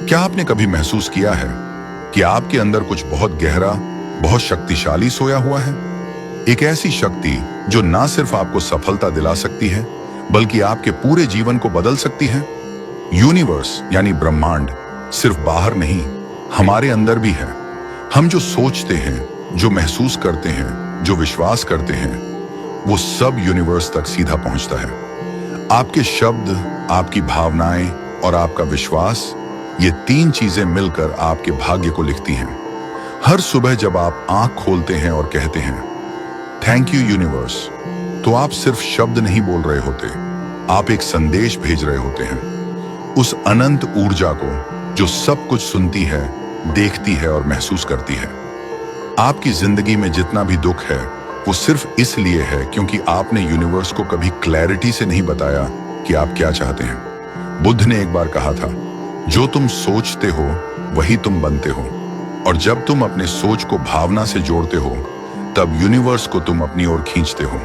क्या आपने कभी महसूस किया है कि आपके अंदर कुछ बहुत गहरा, बहुत शक्तिशाली सोया हुआ है? एक ऐसी शक्ति जो ना सिर्फ आपको सफलता दिला सकती है, बल्कि आपके पूरे जीवन को बदल सकती है। यूनिवर्स यानी ब्रह्मांड सिर्फ बाहर नहीं, हमारे अंदर भी है। हम जो सोचते हैं, जो महसूस करते हैं, जो विश्वास करते हैं, वो सब यूनिवर्स तक सीधा पहुंचता है। आपके शब्द, आपकी भावनाएं और आपका विश्वास, ये तीन चीजें मिलकर आपके भाग्य को लिखती हैं। हर सुबह जब आप आंख खोलते हैं और कहते हैं थैंक यू यूनिवर्स, तो आप सिर्फ शब्द नहीं बोल रहे होते, आप एक संदेश भेज रहे होते हैं उस अनंत ऊर्जा को जो सब कुछ सुनती है, देखती है और महसूस करती है। आपकी जिंदगी में जितना भी दुख है वो सिर्फ इसलिए है क्योंकि आपने यूनिवर्स को कभी क्लैरिटी से नहीं बताया कि आप क्या चाहते हैं। बुद्ध ने एक बार कहा था, जो तुम सोचते हो वही तुम बनते हो, और जब तुम अपने सोच को भावना से जोड़ते हो तब यूनिवर्स को तुम अपनी ओर खींचते हो।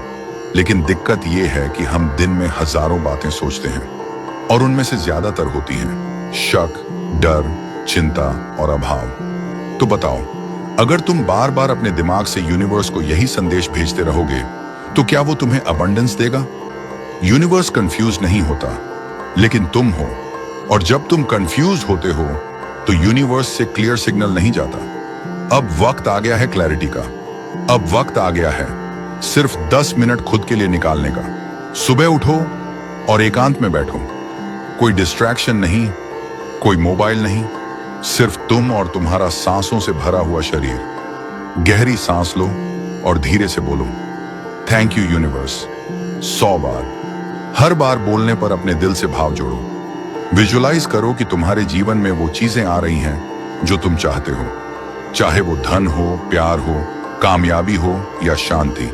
लेकिन दिक्कत यह है कि हम दिन में हजारों बातें सोचते हैं और उनमें से ज्यादातर होती हैं शक, डर, चिंता और अभाव। तो बताओ, अगर तुम बार बार अपने दिमाग से यूनिवर्स को यही संदेश भेजते रहोगे तो क्या वो तुम्हें अबंडेंस देगा? यूनिवर्स कंफ्यूज नहीं होता, लेकिन तुम हो, और जब तुम कंफ्यूज होते हो तो यूनिवर्स से क्लियर सिग्नल नहीं जाता। अब वक्त आ गया है क्लैरिटी का। अब वक्त आ गया है सिर्फ 10 मिनट खुद के लिए निकालने का। सुबह उठो और एकांत में बैठो, कोई डिस्ट्रैक्शन नहीं, कोई मोबाइल नहीं, सिर्फ तुम और तुम्हारा सांसों से भरा हुआ शरीर। गहरी सांस लो और धीरे से बोलो थैंक यू यूनिवर्स 100 बार। हर बार बोलने पर अपने दिल से भाव जोड़ो। विजुलाइज करो कि तुम्हारे जीवन में वो चीजें आ रही हैं जो तुम चाहते हो, चाहे वो धन हो, प्यार हो, कामयाबी हो या शांति।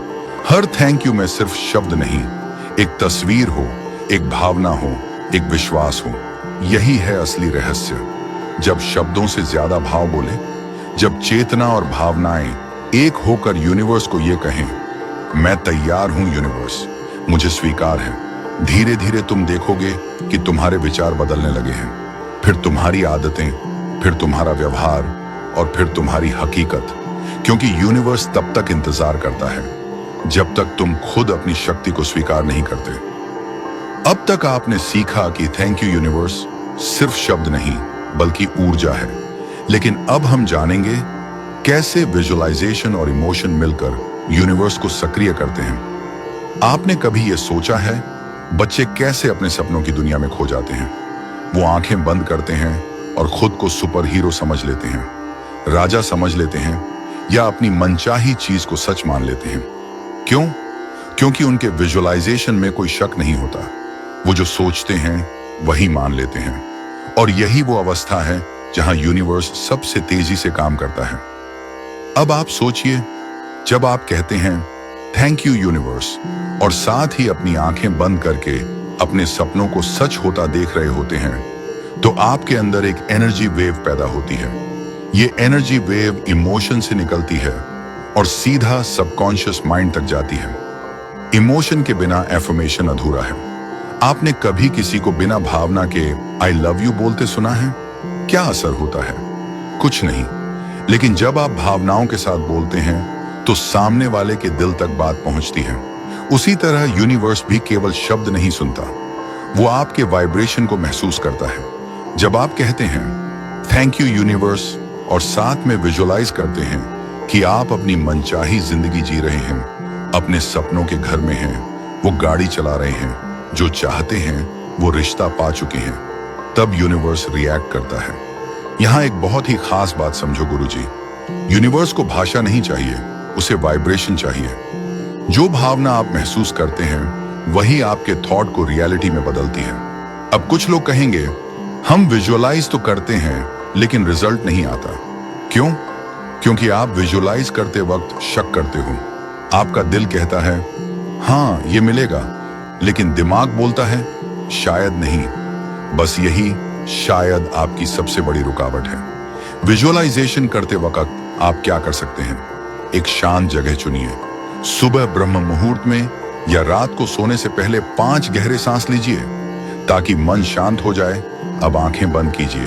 हर थैंक यू में सिर्फ शब्द नहीं, एक तस्वीर हो, एक भावना हो, एक विश्वास हो। यही है असली रहस्य। जब शब्दों से ज्यादा भाव बोले, जब चेतना और भावनाएं एक होकर यूनिवर्स को ये कहें मैं तैयार हूं यूनिवर्स, मुझे स्वीकार है, धीरे धीरे तुम देखोगे कि तुम्हारे विचार बदलने लगे हैं, फिर तुम्हारी आदतें, फिर तुम्हारा व्यवहार और फिर तुम्हारी हकीकत। क्योंकि यूनिवर्स तब तक इंतजार करता है जब तक तुम खुद अपनी शक्ति को स्वीकार नहीं करते। अब तक आपने सीखा कि थैंक यू यूनिवर्स सिर्फ शब्द नहीं बल्कि ऊर्जा है, लेकिन अब हम जानेंगे कैसे विजुअलाइजेशन और इमोशन मिलकर यूनिवर्स को सक्रिय करते हैं। आपने कभी यह सोचा है बच्चे कैसे अपने सपनों की दुनिया में खो जाते हैं? वो आंखें बंद करते हैं और खुद को सुपर हीरो समझ लेते हैं, राजा समझ लेते हैं, या अपनी मनचाही चीज को सच मान लेते हैं। क्यों? क्योंकि उनके विजुअलाइजेशन में कोई शक नहीं होता। वो जो सोचते हैं वही मान लेते हैं, और यही वो अवस्था है जहां यूनिवर्स सबसे तेजी से काम करता है। अब आप सोचिए, जब आप कहते हैं थैंक यू यूनिवर्स और साथ ही अपनी आंखें बंद करके अपने सपनों को सच होता देख रहे होते हैं, तो आपके अंदर एक एनर्जी वेव पैदा होती है। ये एनर्जी वेव इमोशन से निकलती है और सीधा सबकॉन्शियस माइंड तक जाती है। इमोशन के बिना एफर्मेशन अधूरा है। आपने कभी किसी को बिना भावना के आई लव यू बोलते सुना है? क्या असर होता है? कुछ नहीं। लेकिन जब आप भावनाओं के साथ बोलते हैं तो सामने वाले के दिल तक बात पहुंचती है। उसी तरह यूनिवर्स भी केवल शब्द नहीं सुनता, वो आपके वाइब्रेशन को महसूस करता है। जब आप कहते हैं थैंक यू यूनिवर्स और साथ में विजुअलाइज करते हैं कि आप अपनी मनचाही जिंदगी जी रहे हैं, अपने सपनों के घर में हैं, वो गाड़ी चला रहे हैं, जो चाहते हैं वो रिश्ता पा चुके हैं, तब यूनिवर्स रिएक्ट करता है। यहाँ एक बहुत ही खास बात समझो गुरुजी, यूनिवर्स को भाषा नहीं चाहिए, उसे वाइब्रेशन चाहिए। जो भावना आप महसूस करते हैं वही आपके थॉट को रियलिटी में बदलती है। अब कुछ लोग कहेंगे हम विजुअलाइज तो करते हैं लेकिन रिजल्ट नहीं आता। क्यों? क्योंकि आप विजुअलाइज करते वक्त शक करते हो। आपका दिल कहता है हाँ ये मिलेगा, लेकिन दिमाग बोलता है शायद नहीं। बस यही शायद आपकी सबसे बड़ी रुकावट है। विजुअलाइजेशन करते वक्त आप क्या कर सकते हैं? एक शांत जगह चुनिए। सुबह ब्रह्म मुहूर्त में या रात को सोने से पहले 5 गहरे सांस लीजिए ताकि मन शांत हो जाए। अब आंखें बंद कीजिए।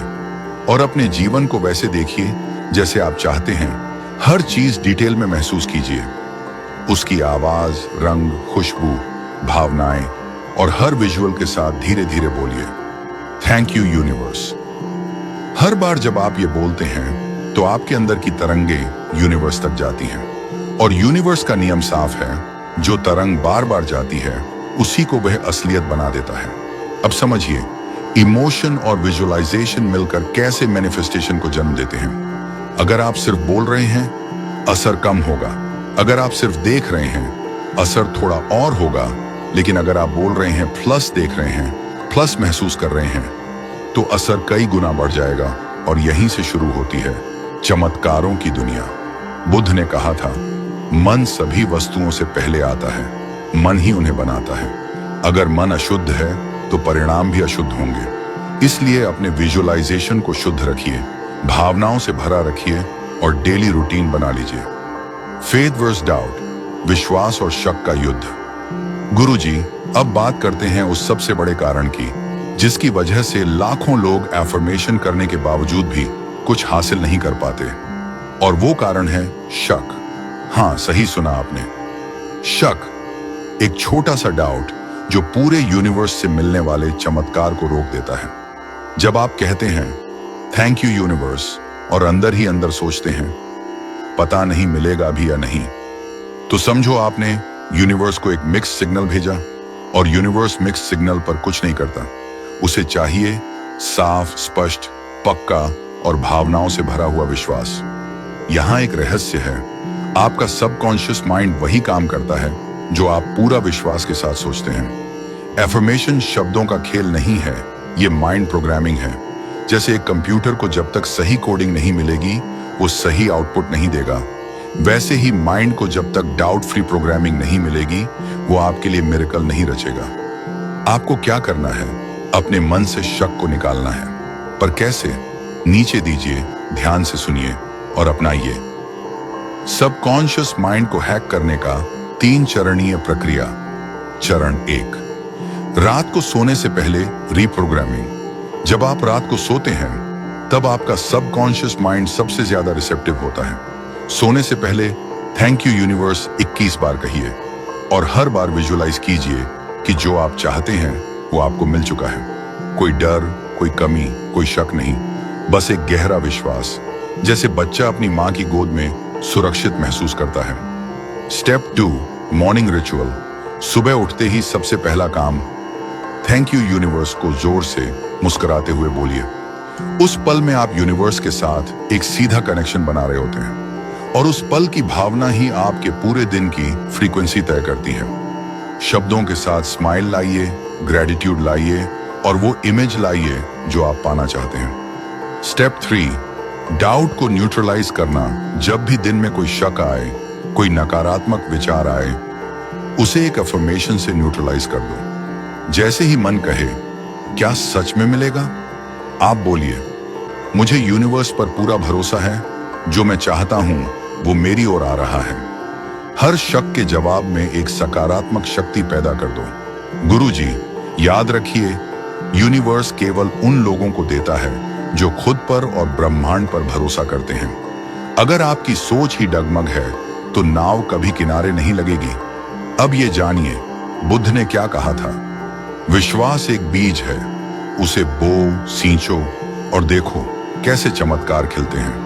और अपने जीवन को वैसे देखिए जैसे आप चाहते हैं। हर चीज डिटेल में महसूस कीजिए, उसकी आवाज, रंग, खुशबू, भावनाएं, और हर विजुअल के साथ धीरे धीरे बोलिए, थैंक यू यूनिवर्स। हर बार जब आप ये बोलते हैं तो आपके अंदर की तरंगे यूनिवर्स तक जाती हैं, और यूनिवर्स का नियम साफ है, जो तरंग बार बार जाती है उसी को वह असलियत बना देता है। अब समझिए, इमोशन और विजुअलाइजेशन मिलकर कैसे मैनिफेस्टेशन को जन्म देते हैं। अगर आप सिर्फ बोल रहे हैं, असर कम होगा। अगर आप सिर्फ देख रहे हैं, असर थोड़ा और होगा। लेकिन अगर आप बोल रहे हैं प्लस देख रहे हैं, प्लस महसूस कर रहे हैं, तो असर कई गुना बढ़ जाएगा। और यहीं से शुरू होती है चमत्कारों की दुनिया। बुद्ध ने कहा था, मन सभी वस्तुओं से पहले आता है, मन ही उन्हें बनाता है। अगर मन अशुद्ध है तो परिणाम भी अशुद्ध होंगे। इसलिए अपने विजुअलाइजेशन को शुद्ध रखिए, भावनाओं से भरा रखिए और डेली रूटीन बना लीजिए। फेथ वर्सेस डाउट, विश्वास और शक का युद्ध। गुरुजी, अब बात करते हैं उस सबसे बड़े कारण की, जिसकी वजह से लाखों लोग एफर्मेशन करने के बावजूद भी कुछ हासिल नहीं कर पाते। और वो कारण है शक। हाँ, सही सुना आपने, शक। एक छोटा सा डाउट जो पूरे यूनिवर्स से मिलने वाले चमत्कार को रोक देता है। जब आप कहते हैं थैंक यू यूनिवर्स और अंदर ही अंदर सोचते हैं पता नहीं मिलेगा भी या नहीं, तो समझो आपने यूनिवर्स को एक मिक्स सिग्नल भेजा। और यूनिवर्स मिक्स सिग्नल पर कुछ नहीं करता। उसे चाहिए साफ, स्पष्ट, पक्का और भावनाओं से भरा हुआ विश्वास। यहां एक रहस्य है, आपका सबकॉन्शियस माइंड वही काम करता है जो आप पूरा विश्वास के साथ सोचते हैं। एफर्मेशन शब्दों का खेल नहीं है, ये माइंड प्रोग्रामिंग है। जैसे एक कंप्यूटर को जब तक सही कोडिंग नहीं मिलेगी, वो सही आउटपुट नहीं देगा, वैसे ही माइंड को जब तक डाउट फ्री प्रोग्रामिंग नहीं मिलेगी, वो आपके लिए मिरेकल नहीं रचेगा। आपको क्या करना है? अपने मन से शक को निकालना है। पर कैसे? नीचे दीजिए, ध्यान से सुनिए और अपनाइए। सबकॉन्शियस माइंड को हैक करने का 3 चरणीय प्रक्रिया। चरण 1, रात को सोने से पहले रीप्रोग्रामिंग। जब आप रात को सोते हैं, तब आपका सबकॉन्शियस माइंड सबसे ज्यादा रिसेप्टिव होता है। सोने से पहले थैंक यू यूनिवर्स 21 बार कहिए और हर बार विजुअलाइज कीजिए कि जो आप चाहते हैं वो आपको मिल चुका है। कोई डर, कोई कमी, कोई शक नहीं, बस एक गहरा विश्वास, जैसे बच्चा अपनी मां की गोद में सुरक्षित महसूस करता है। Step 2, morning ritual. सुबह उठते ही सबसे पहला काम थैंक यू यूनिवर्स को जोर से मुस्कुराते हुए बोलिए। उस पल में आप यूनिवर्स के साथ एक सीधा कनेक्शन बना रहे होते हैं, और उस पल की भावना ही आपके पूरे दिन की फ्रीक्वेंसी तय करती है। शब्दों के साथ स्माइल लाइए, ग्रेटिट्यूड लाइए और वो इमेज लाइए जो आप पाना चाहते हैं। स्टेप 3, डाउट को न्यूट्रलाइज करना। जब भी दिन में कोई शक आए, कोई नकारात्मक विचार आए, उसे एक अफर्मेशन से न्यूट्रलाइज कर दो। जैसे ही मन कहे क्या सच में मिलेगा, आप बोलिए मुझे यूनिवर्स पर पूरा भरोसा है, जो मैं चाहता हूं वो मेरी ओर आ रहा है। हर शक के जवाब में एक सकारात्मक शक्ति पैदा कर दो। गुरुजी, याद रखिए, यूनिवर्स केवल उन लोगों को देता है जो खुद पर और ब्रह्मांड पर भरोसा करते हैं। अगर आपकी सोच ही डगमग है तो नाव कभी किनारे नहीं लगेगी। अब ये जानिए, बुद्ध ने क्या कहा था? विश्वास एक बीज है, उसे बो, सींचो और देखो कैसे चमत्कार खिलते हैं।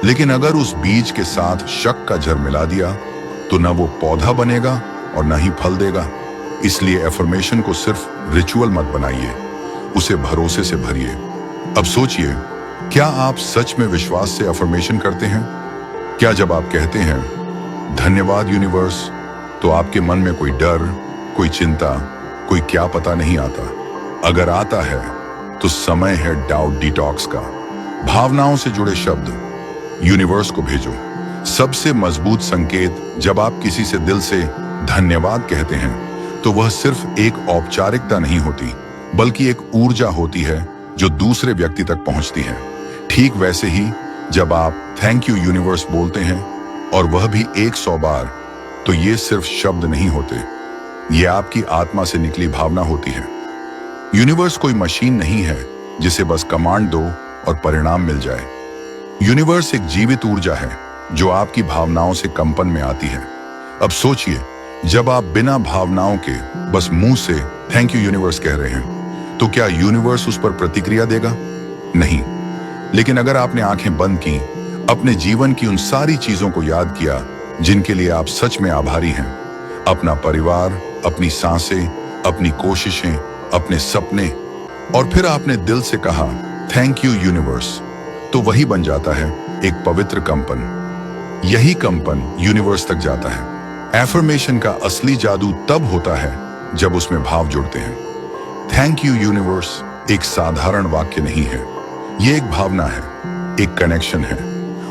लेकिन अगर उस बीज के साथ शक का जड़ मिला दिया तो न वो पौधा बनेगा और न ही फल देगा। इसलिए एफर्मेशन को सिर्फ रिचुअल मत बनाइए, उसे भरोसे से भरिए। अब सोचिए, क्या आप सच में विश्वास से अफर्मेशन करते हैं? क्या जब आप कहते हैं धन्यवाद यूनिवर्स, तो आपके मन में कोई डर, कोई चिंता, कोई क्या पता नहीं आता? अगर आता है तो समय है डाउट डिटॉक्स का। भावनाओं से जुड़े शब्द यूनिवर्स को भेजो। सबसे मजबूत संकेत, जब आप किसी से दिल से धन्यवाद कहते हैं तो वह सिर्फ एक औपचारिकता नहीं होती, बल्कि एक ऊर्जा होती है जो दूसरे व्यक्ति तक पहुंचती है। ठीक वैसे ही जब आप थैंक यू यूनिवर्स बोलते हैं, और वह भी 100 बार, तो ये सिर्फ शब्द नहीं होते, ये आपकी आत्मा से निकली भावना होती है। यूनिवर्स कोई मशीन नहीं है जिसे बस कमांड दो और परिणाम मिल जाए। यूनिवर्स एक जीवित ऊर्जा है जो आपकी भावनाओं से कंपन में आती है। अब सोचिए, जब आप बिना भावनाओं के बस मुंह से थैंक यू यूनिवर्स कह रहे हैं, तो क्या यूनिवर्स उस पर प्रतिक्रिया देगा? नहीं। लेकिन अगर आपने आंखें बंद की, अपने जीवन की उन सारी चीजों को याद किया जिनके लिए आप सच में आभारी हैं, अपना परिवार, अपनी सांसें, अपनी कोशिशें, अपने सपने, और फिर आपने दिल से कहा थैंक यू यूनिवर्स, तो वही बन जाता है एक पवित्र कंपन। यही कंपन यूनिवर्स तक जाता है। एफर्मेशन का असली जादू तब होता है जब उसमें भाव जुड़ते हैं। थैंक यू यूनिवर्स एक साधारण वाक्य नहीं है, ये एक भावना है, एक कनेक्शन है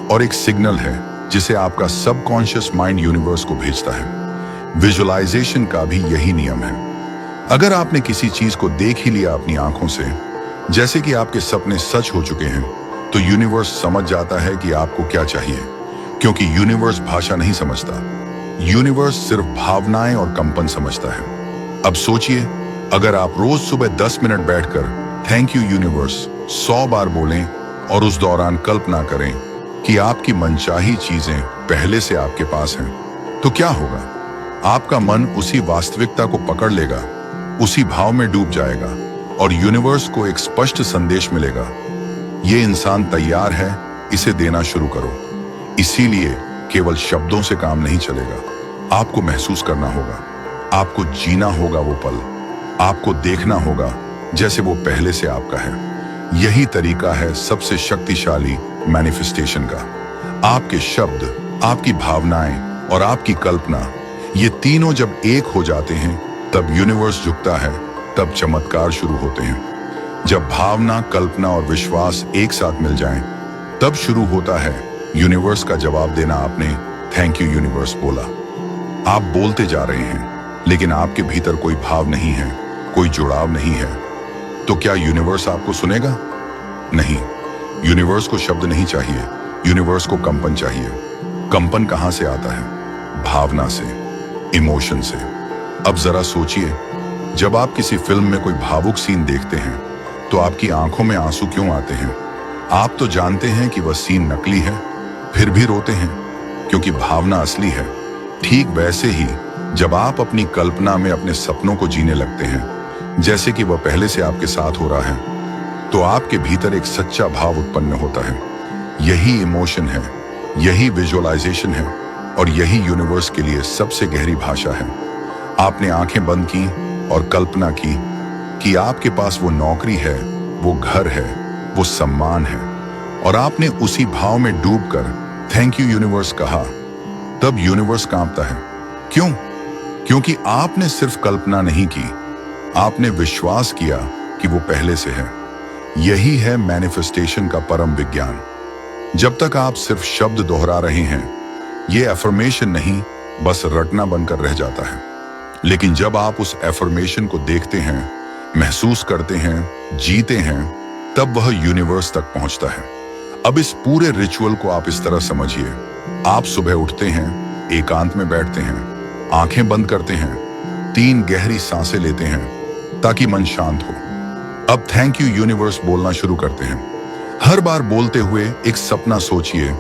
और एक सिग्नल है जिसे आपका सबकॉन्शियस माइंड यूनिवर्स को भेजता है। विजुअलाइजेशन का भी यही नियम है। अगर आपने किसी चीज को देख ही लिया अपनी आंखों से, जैसे कि आपके सपने सच हो चुके हैं, तो यूनिवर्स समझ जाता है कि आपको क्या चाहिए, क्योंकि यूनिवर्स भाषा नहीं समझता। यूनिवर्स सिर्फ भावनाएं और कंपन समझता है। अब सोचिए, अगर आप रोज सुबह 10 मिनट बैठकर थैंक यू यूनिवर्स 100 बार बोलें और उस दौरान कल्पना करें कि आपकी मनचाही चीजें पहले से आपके पास हैं, तो क्या होगा? आपका मन उसी वास्तविकता को पकड़ लेगा, उसी भाव में डूब जाएगा और यूनिवर्स को एक स्पष्ट संदेश मिलेगा, ये इंसान तैयार है, इसे देना शुरू करो। इसीलिए केवल शब्दों से काम नहीं चलेगा, आपको महसूस करना होगा, आपको जीना होगा वो पल, आपको देखना होगा जैसे वो पहले से आपका है। यही तरीका है सबसे शक्तिशाली मैनिफेस्टेशन का। आपके शब्द, आपकी भावनाएं और आपकी कल्पना, ये तीनों जब एक हो जाते हैं, तब यूनिवर्स झुकता है, तब चमत्कार शुरू होते हैं। जब भावना, कल्पना और विश्वास एक साथ मिल जाएं, तब शुरू होता है यूनिवर्स का जवाब देना। आपने थैंक यू यूनिवर्स बोला, आप बोलते जा रहे हैं, लेकिन आपके भीतर कोई भाव नहीं है, कोई जुड़ाव नहीं है, तो क्या यूनिवर्स आपको सुनेगा? नहीं। यूनिवर्स को शब्द नहीं चाहिए, यूनिवर्स को कंपन चाहिए। कंपन कहां से आता है? भावना से, इमोशन से। अब जरा सोचिए, जब आप किसी फिल्म में कोई भावुक सीन देखते हैं, तो आपकी आंखों में आंसू क्यों आते हैं? आप तो जानते हैं कि वह सीन नकली है, फिर भी रोते हैं, क्योंकि भावना असली है। ठीक वैसे ही जब आप अपनी कल्पना में अपने सपनों को जीने लगते हैं, जैसे कि वह पहले से आपके साथ हो रहा है, तो आपके भीतर एक सच्चा भाव उत्पन्न होता है। यही इमोशन है, यही विजुअलाइजेशन है और यही यूनिवर्स के लिए सबसे गहरी भाषा है। आपने आंखें बंद की और कल्पना की कि आपके पास वो नौकरी है, वो घर है, वो सम्मान है, और आपने उसी भाव में डूबकर थैंक यू यूनिवर्स कहा। तब यूनिवर्स कांपता है। क्यों? क्योंकि आपने सिर्फ कल्पना नहीं की, आपने विश्वास किया कि वो पहले से है। यही है मैनिफेस्टेशन का परम विज्ञान। जब तक आप सिर्फ शब्द दोहरा रहे हैं, ये एफर्मेशन नहीं, बस रटना बनकर रह जाता है। लेकिन जब आप उस एफर्मेशन को देखते हैं, महसूस करते हैं, जीते हैं, तब वह यूनिवर्स तक पहुंचता है। अब इस पूरे रिचुअल को आप इस तरह समझिए। आप सुबह उठते हैं, एकांत में बैठते हैं, आंखें बंद करते हैं, 3 गहरी सांसें लेते हैं ताकि मन शांत हो। अब थैंक यू यूनिवर्स बोलना शुरू करते हैं। हर बार बोलते हुए एक सपना सोचिए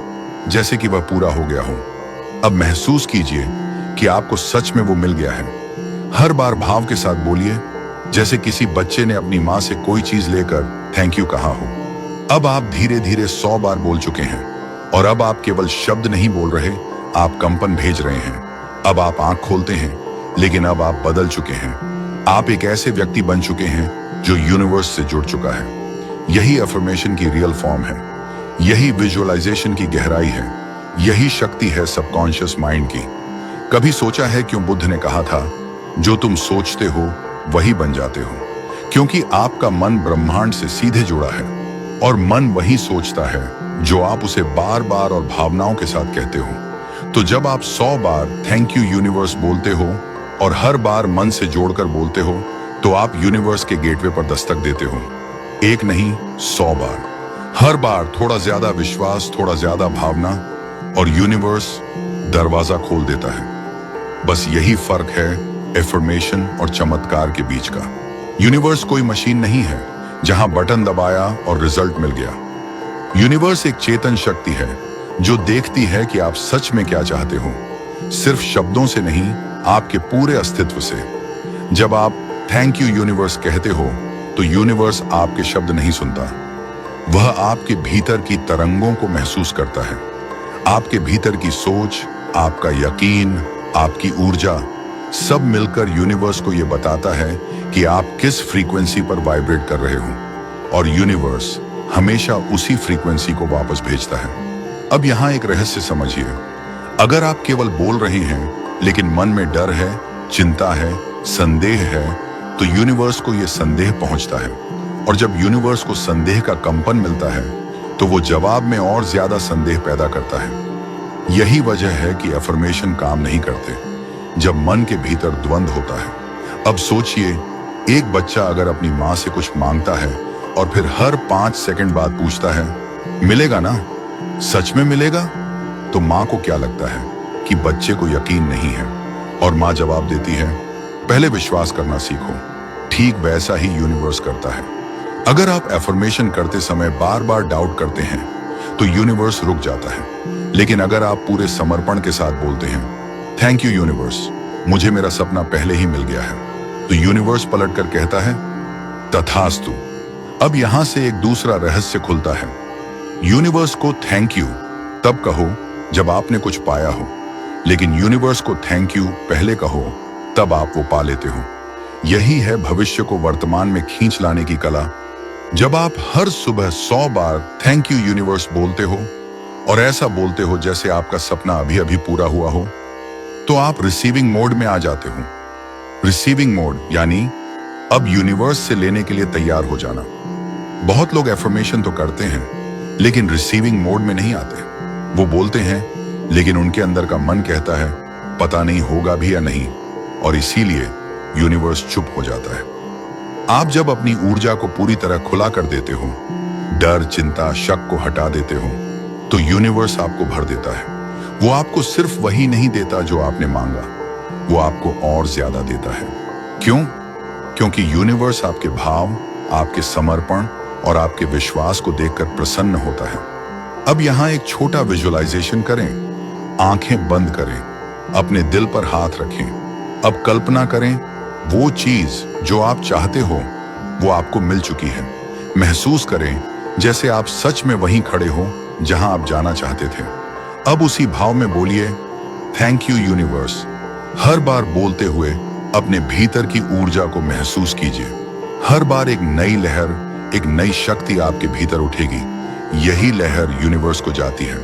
जैसे कि वह पूरा हो गया हो। अब महसूस कीजिए कि आपको सच में वो मिल गया है। हर बार भाव के साथ बोलिए जैसे किसी बच्चे ने अपनी माँ से कोई चीज लेकर थैंक यू कहा हो। अब आप धीरे धीरे 100 बार बोल चुके हैं और अब आप केवल शब्द नहीं बोल रहे, आप कंपन भेज रहे हैं। अब आप आंख खोलते हैं, लेकिन अब आप बदल चुके हैं। आप एक ऐसे व्यक्ति बन चुके हैं जो यूनिवर्स से जुड़ चुका है। यही अफर्मेशन की रियल फॉर्म है, यही विजुअलाइजेशन की गहराई है, यही शक्ति है सबकॉन्शियस माइंड की। कभी सोचा है क्यों बुद्ध ने कहा था, जो तुम सोचते हो वही बन जाते हो? क्योंकि आपका मन ब्रह्मांड से सीधे जुड़ा है और मन वही सोचता है जो आप उसे बार बार और भावनाओं के साथ कहते हो। तो जब आप 100 बार थैंक यू यूनिवर्स बोलते हो और हर बार मन से जोड़कर बोलते हो, तो आप यूनिवर्स के गेटवे पर दस्तक देते हो। एक नहीं, 100 बार। हर बार थोड़ा ज्यादा विश्वास, थोड़ा ज्यादा भावना, और यूनिवर्स दरवाजा खोल देता है। बस यही फर्क है एफर्मेशन और चमत्कार के बीच का। यूनिवर्स कोई मशीन नहीं है जहां बटन दबाया और रिजल्ट मिल गया। यूनिवर्स एक चेतन शक्ति है जो देखती है कि आप सच में क्या चाहते हो, सिर्फ शब्दों से नहीं, आपके पूरे अस्तित्व से। जब आप थैंक यू यूनिवर्स कहते हो तो यूनिवर्स आपके शब्द नहीं सुनता, वह आपके भीतर की तरंगों को महसूस करता है। आपके भीतर की सोच, आपका यकीन, आपकी ऊर्जा, सब मिलकर यूनिवर्स को यह बताता है कि आप किस फ्रीक्वेंसी पर वाइब्रेट कर रहे हो, और यूनिवर्स हमेशा उसी फ्रीक्वेंसी को वापस भेजता है। अब यहां एक रहस्य समझिए। अगर आप केवल बोल रहे हैं लेकिन मन में डर है, चिंता है, संदेह है, तो यूनिवर्स को यह संदेह पहुंचता है, और जब यूनिवर्स को संदेह का कंपन मिलता है तो वो जवाब में और ज्यादा संदेह पैदा करता है। यही वजह है कि अफर्मेशन काम नहीं करते जब मन के भीतर द्वंद होता है। अब सोचिए, एक बच्चा अगर अपनी माँ से कुछ मांगता है और फिर हर 5 सेकंड बाद पूछता है, मिलेगा ना, सच में मिलेगा? तो माँ को क्या लगता है कि बच्चे को यकीन नहीं है, और माँ जवाब देती है, पहले विश्वास करना सीखो। ठीक वैसा ही यूनिवर्स करता है। अगर आप एफर्मेशन करते समय बार बार डाउट करते हैं तो यूनिवर्स रुक जाता है, लेकिन अगर आप पूरे समर्पण के साथ बोलते हैं, थैंक यू यूनिवर्स, मुझे मेरा सपना पहले ही मिल गया है, तो यूनिवर्स पलटकर कहता है, तथास्तु। अब यहां से एक दूसरा रहस्य खुलता है। यूनिवर्स को थैंक यू तब कहो जब आपने कुछ पाया हो, लेकिन यूनिवर्स को थैंक यू पहले कहो तब आप वो पा लेते हो। यही है भविष्य को वर्तमान में खींच लाने की कला। जब आप हर सुबह 100 बार थैंक यू यूनिवर्स बोलते हो, और ऐसा बोलते हो जैसे आपका सपना अभी अभी पूरा हुआ हो, तो आप रिसीविंग मोड में आ जाते हो। रिसीविंग मोड यानी अब यूनिवर्स से लेने के लिए तैयार हो जाना। बहुत लोग एफर्मेशन तो करते हैं लेकिन रिसीविंग मोड में नहीं आते। वो बोलते हैं लेकिन उनके अंदर का मन कहता है पता नहीं होगा भी या नहीं, और इसीलिए यूनिवर्स चुप हो जाता है। आप जब अपनी ऊर्जा को पूरी तरह खुला कर देते हो, डर, चिंता, शक को हटा देते हो, तो यूनिवर्स आपको भर देता है। वो आपको सिर्फ वही नहीं देता जो आपने मांगा, वो आपको और ज्यादा देता है। क्यों? क्योंकि यूनिवर्स आपके भाव, आपके समर्पण और आपके विश्वास को देखकर प्रसन्न होता है। अब यहां एक छोटा विजुअलाइजेशन करें। आंखें बंद करें, अपने दिल पर हाथ रखें। अब कल्पना करें वो चीज जो आप चाहते हो वो आपको मिल चुकी है। महसूस करें जैसे आप सच में वहीं खड़े हो जहां आप जाना चाहते थे। अब उसी भाव में बोलिए, थैंक यू यूनिवर्स। हर बार बोलते हुए अपने भीतर की ऊर्जा को महसूस कीजिए। हर बार एक नई लहर, एक नई शक्ति आपके भीतर उठेगी। यही लहर यूनिवर्स को जाती है,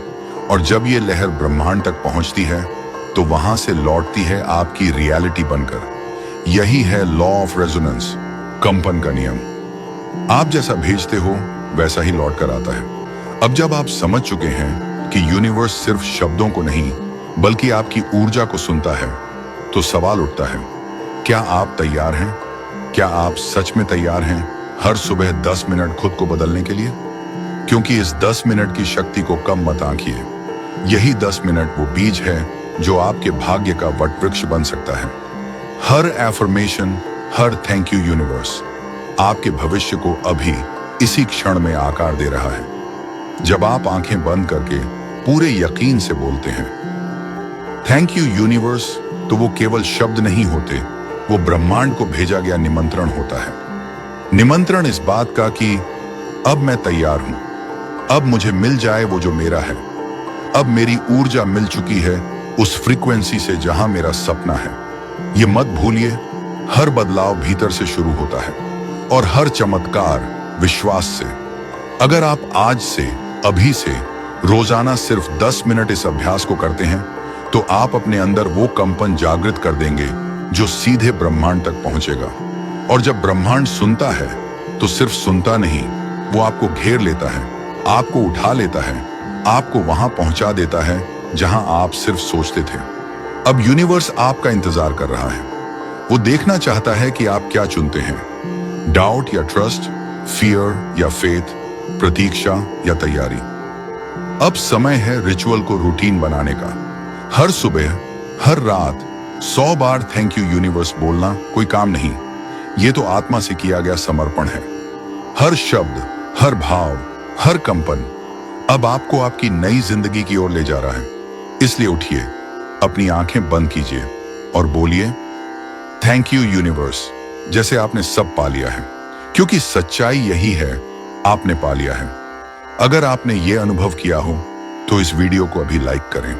और जब ये लहर ब्रह्मांड तक पहुंचती है तो वहां से लौटती है आपकी रियलिटी बनकर। यही है लॉ ऑफ रेजोनेंस, कंपन का नियम। आप जैसा भेजते हो वैसा ही लौट कर आता है। अब जब आप समझ चुके हैं कि यूनिवर्स सिर्फ शब्दों को नहीं बल्कि आपकी ऊर्जा को सुनता है, तो सवाल उठता है, क्या आप तैयार हैं? क्या आप सच में तैयार हैं हर सुबह 10 मिनट खुद को बदलने के लिए? क्योंकि इस 10 मिनट की शक्ति को कम मत आंकिए। यही 10 मिनट वो बीज है जो आपके भाग्य का वटवृक्ष बन सकता है। हर एफर्मेशन, हर थैंक यू यूनिवर्स आपके भविष्य को अभी इसी क्षण में आकार दे रहा है। जब आप आंखें बंद करके पूरे यकीन से बोलते हैं थैंक यू यूनिवर्स, तो वो केवल शब्द नहीं होते, वो ब्रह्मांड को भेजा गया निमंत्रण होता है। निमंत्रण इस बात का कि अब मैं तैयार हूं, अब मुझे मिल जाए वो जो मेरा है। अब मेरी ऊर्जा मिल चुकी है उस फ्रीक्वेंसी से जहां मेरा सपना है। ये मत भूलिए, हर बदलाव भीतर से शुरू होता है, और हर चमत्कार विश्वास से। अगर आप आज से, अभी से रोजाना सिर्फ 10 मिनट इस अभ्यास को करते हैं, तो आप अपने अंदर वो कंपन जागृत कर देंगे जो सीधे ब्रह्मांड तक पहुंचेगा। और जब ब्रह्मांड सुनता है तो सिर्फ सुनता नहीं, वो आपको घेर लेता है, आपको उठा लेता है, आपको वहां पहुंचा देता है जहां आप सिर्फ सोचते थे। अब यूनिवर्स आपका इंतजार कर रहा है। वो देखना चाहता है कि आप क्या चुनते हैं, डाउट या ट्रस्ट, फियर या फेथ, प्रतीक्षा या तैयारी। अब समय है रिचुअल को रूटीन बनाने का। हर सुबह, हर रात 100 बार थैंक यू यूनिवर्स बोलना कोई काम नहीं, ये तो आत्मा से किया गया समर्पण है। हर शब्द, हर भाव, हर कंपन अब आपको आपकी नई जिंदगी की ओर ले जा रहा है। इसलिए उठिए, अपनी आंखें बंद कीजिए और बोलिए, थैंक यू यूनिवर्स, जैसे आपने सब पा लिया है। क्योंकि सच्चाई यही है, आपने पा लिया है। अगर आपने ये अनुभव किया हो तो इस वीडियो को अभी लाइक करें,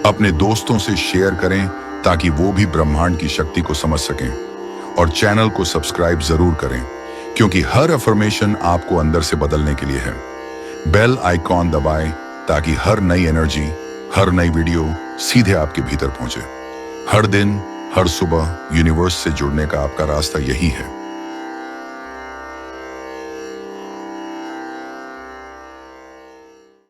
अपने दोस्तों से शेयर करें ताकि वो भी ब्रह्मांड की शक्ति को समझ सकें, और चैनल को सब्सक्राइब जरूर करें क्योंकि हर अफर्मेशन आपको अंदर से बदलने के लिए है। बेल आइकॉन दबाएं ताकि हर नई एनर्जी, हर नई वीडियो सीधे आपके भीतर पहुंचे। हर दिन, हर सुबह यूनिवर्स से जुड़ने का आपका रास्ता यही है।